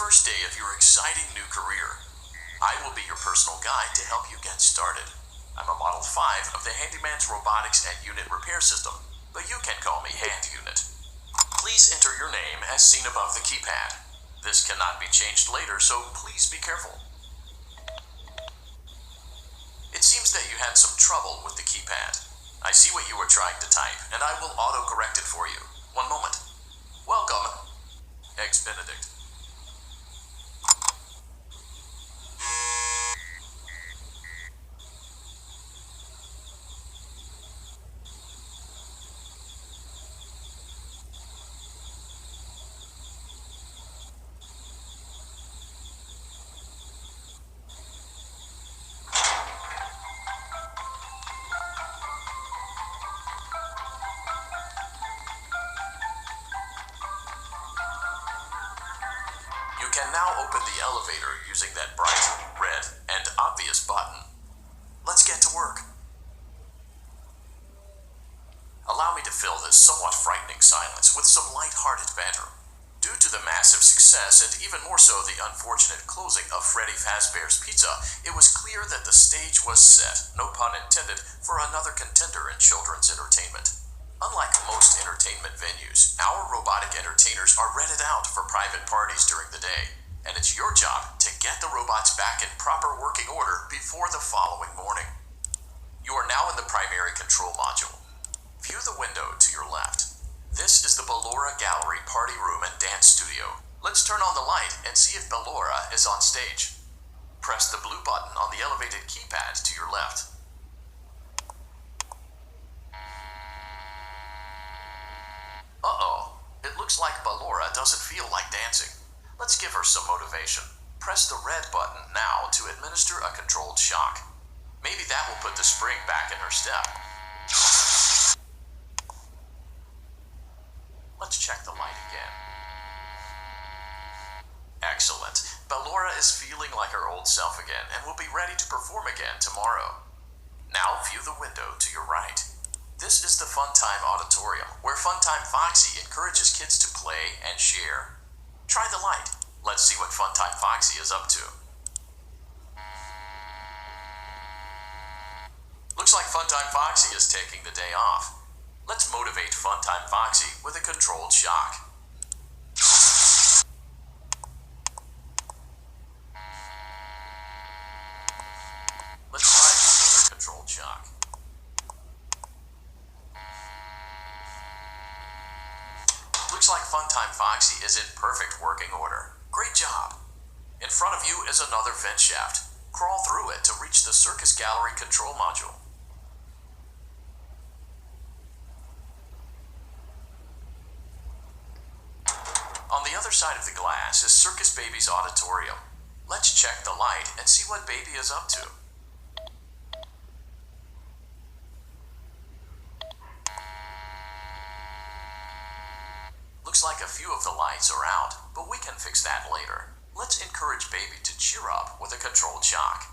first day of your exciting new career. I will be your personal guide to help you get started. I'm a Model 5 of the Handyman's Robotics and Unit Repair System, but you can call me Hand Unit. Please enter your name as seen above the keypad. This cannot be changed later, so please be careful. It seems that you had some trouble with the keypad. I see what you were trying to type, and I will auto-correct it for you. One moment. Welcome, Eggs Benedict. You can now open the elevator using that bright, red, and obvious button. Let's get to work. Allow me to fill this somewhat frightening silence with some light-hearted banter. Due to the massive success, and even more so the unfortunate closing of Freddy Fazbear's Pizza, it was clear that the stage was set, no pun intended, for another contender in children's entertainment. Unlike most entertainment venues, our robotic entertainers are rented out for private parties during the day, and it's your job to get the robots back in proper working order before the following morning. You are now in the primary control module. View the window to your left. This is the Ballora Gallery Party Room and Dance Studio. Let's turn on the light and see if Ballora is on stage. Press the blue button on the elevated keypad to your left. Uh-oh, it looks like Ballora doesn't feel like dancing. Let's give her some motivation. Press the red button now to administer a controlled shock. Maybe that will put the spring back in her step. Let's check the light again. Excellent. Ballora is feeling like her old self again and will be ready to perform again tomorrow. Now view the window to your right. This is the Funtime Auditorium, where Funtime Foxy encourages kids to play and share. Try the light. Let's see what Funtime Foxy is up to. Looks like Funtime Foxy is taking the day off. Let's motivate Funtime Foxy with a controlled shock. Let's try another controlled shock. Looks like Funtime Foxy is in perfect working order. Great job. In front of you is another vent shaft. Crawl through it to reach the Circus Gallery control module. On the other side of the glass is Circus Baby's auditorium. Let's check the light and see what Baby is up to. Looks like a few of the lights are out, but we can fix that later. Let's encourage Baby to cheer up with a controlled shock.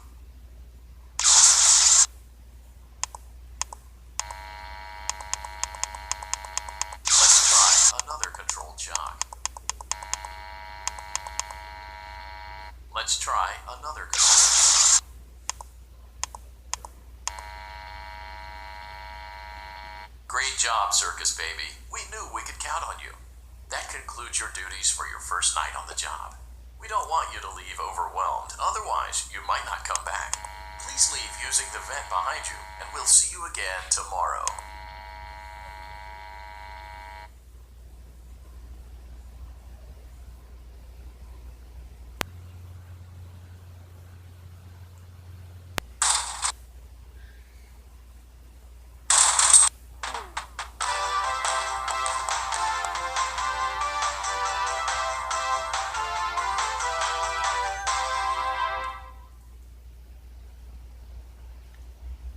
Let's try another controlled shock. Let's try another controlled shock. Great job, Circus Baby. We knew we could count on you. That concludes your duties for your first night on the job. We don't want you to leave overwhelmed, otherwise you might not come back. Please leave using the vent behind you, and we'll see you again tomorrow.